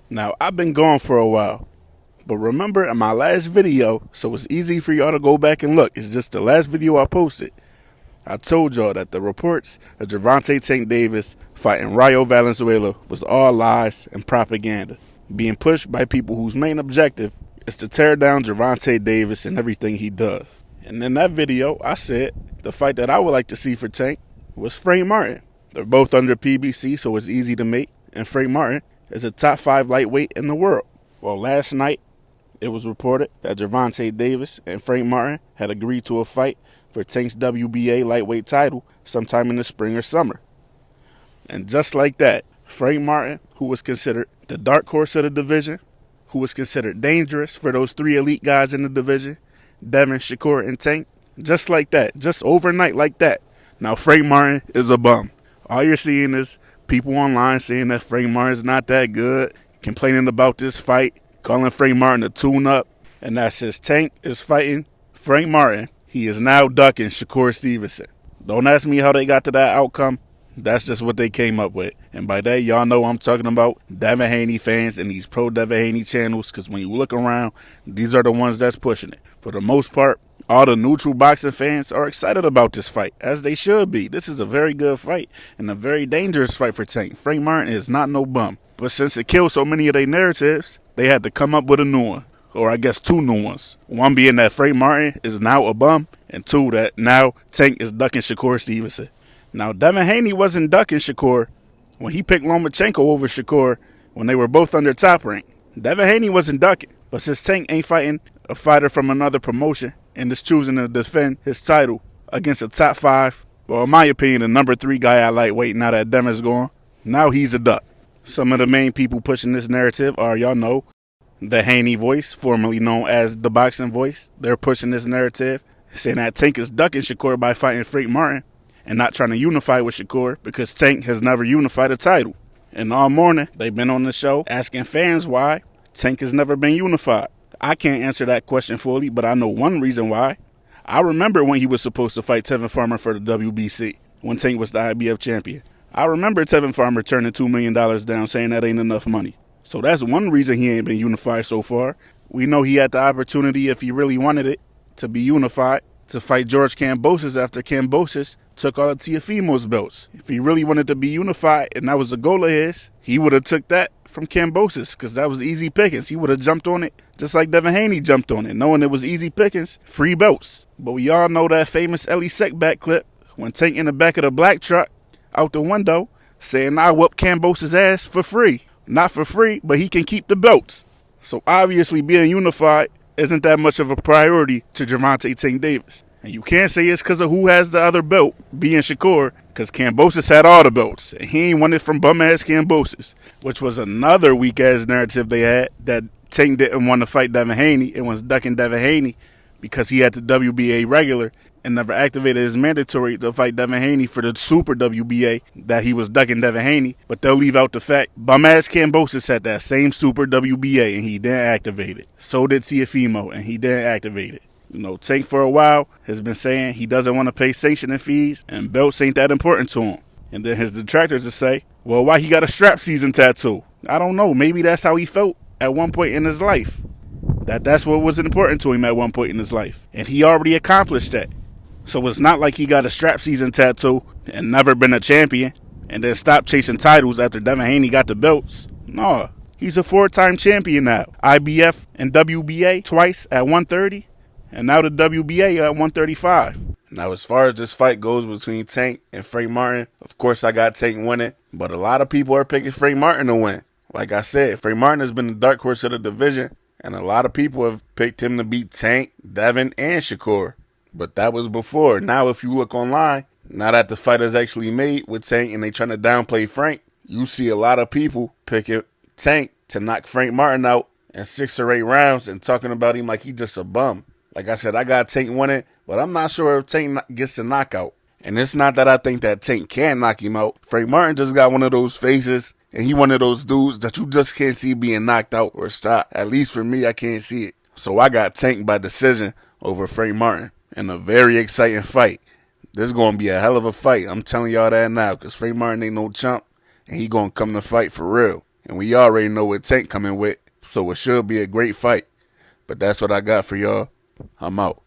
Now, I've been gone for a while, but remember in my last video, so it's easy for y'all to go back and look. It's just the last video I posted. I told y'all that the reports of Gervonta Tank Davis fighting Rayo Valenzuela was all lies and propaganda, being pushed by people whose main objective is to tear down Gervonta Davis and everything he does. And in that video, I said the fight that I would like to see for Tank was Frank Martin. They're both under PBC, so it's easy to make, and Frank Martin is a top 5 lightweight in the world. Well, last night, it was reported that Gervonta Davis and Frank Martin had agreed to a fight for Tank's WBA lightweight title sometime in the spring or summer. And just like that, Frank Martin, who was considered the dark horse of the division, who was considered dangerous for those 3 elite guys in the division, Devin, Shakur, and Tank, just like that, just overnight like that, now Frank Martin is a bum. All you're seeing is people online saying that Frank Martin's not that good, complaining about this fight, calling Frank Martin a tune-up, and that since Tank is fighting Frank Martin, he is now ducking Shakur Stevenson. Don't ask me how they got to that outcome. That's just what they came up with. And by that, y'all know I'm talking about Devin Haney fans and these pro-Devin Haney channels, because when you look around, these are the ones that's pushing it. For the most part, all the neutral boxing fans are excited about this fight, as they should be. This is a very good fight and a very dangerous fight for Tank. Frank Martin is not no bum. But since it killed so many of their narratives, they had to come up with a new one. Or I guess 2 new ones. One being that Frank Martin is now a bum, and 2 that now Tank is ducking Shakur Stevenson. Now, Devin Haney wasn't ducking Shakur when he picked Lomachenko over Shakur when they were both under top rank. Devin Haney wasn't ducking. But since Tank ain't fighting a fighter from another promotion and is choosing to defend his title against a top 5, well, in my opinion, the number 3 guy at lightweight now that Devin's gone, now he's a duck. Some of the main people pushing this narrative are, y'all know, the Haney Voice, formerly known as the Boxing Voice. They're pushing this narrative, saying that Tank is ducking Shakur by fighting Frank Martin and not trying to unify with Shakur because Tank has never unified a title. And all morning, they've been on the show asking fans why Tank has never been unified. I can't answer that question fully, but I know one reason why. I remember when he was supposed to fight Tevin Farmer for the WBC, when Tank was the IBF champion. I remember Tevin Farmer turning $2 million down, saying that ain't enough money. So that's one reason he ain't been unified so far. We know he had the opportunity, if he really wanted it, to be unified, to fight George Kambosos after Kambosos took all of Teofimo's belts. If he really wanted to be unified, and that was the goal of his, he would have took that from Kambosos, because that was easy pickings. He would have jumped on it, just like Devin Haney jumped on it, knowing it was easy pickings, free belts. But we all know that famous Ellie Seckback clip, when Tank in the back of the black truck, out the window, saying, I whoop Kambosos' ass for free. Not for free, but he can keep the belts. So obviously being unified isn't that much of a priority to Gervonta Tank Davis. And you can't say it's because of who has the other belt, being Shakur, because Kambosos had all the belts. And he ain't won it from bum-ass Kambosos, which was another weak-ass narrative they had, that Tank didn't want to fight Devin Haney and was ducking Devin Haney because he had the WBA regular and never activated his mandatory to fight Devin Haney for the Super WBA, that he was ducking Devin Haney. But they'll leave out the fact bum-ass Kambosos had that same Super WBA and he didn't activate it. So did Teofimo and he didn't activate it. You know, Tank for a while has been saying he doesn't want to pay sanctioning fees and belts ain't that important to him. And then his detractors will say, well, why he got a strap season tattoo? I don't know. Maybe that's how he felt at one point in his life. That's what was important to him at one point in his life. And he already accomplished that. So it's not like he got a strap season tattoo and never been a champion and then stopped chasing titles after Devin Haney got the belts. No, he's a 4-time champion now. IBF and WBA twice at 130 and now the WBA at 135. Now as far as this fight goes between Tank and Frank Martin, of course I got Tank winning, but a lot of people are picking Frank Martin to win. Like I said, Frank Martin has been the dark horse of the division and a lot of people have picked him to beat Tank, Devin, and Shakur. But that was before. Now if you look online, now that the fight is actually made with Tank and they trying to downplay Frank, you see a lot of people picking Tank to knock Frank Martin out in 6 or 8 rounds and talking about him like he just a bum. Like I said, I got Tank winning, but I'm not sure if Tank gets the knockout. And it's not that I think that Tank can knock him out. Frank Martin just got one of those faces, and he one of those dudes that you just can't see being knocked out or stopped. At least for me, I can't see it. So I got Tank by decision over Frank Martin in a very exciting fight. This is going to be a hell of a fight. I'm telling y'all that now, because Frank Martin ain't no chump, and he going to come to fight for real. And we already know what Tank coming with, so it should be a great fight. But that's what I got for y'all. I'm out.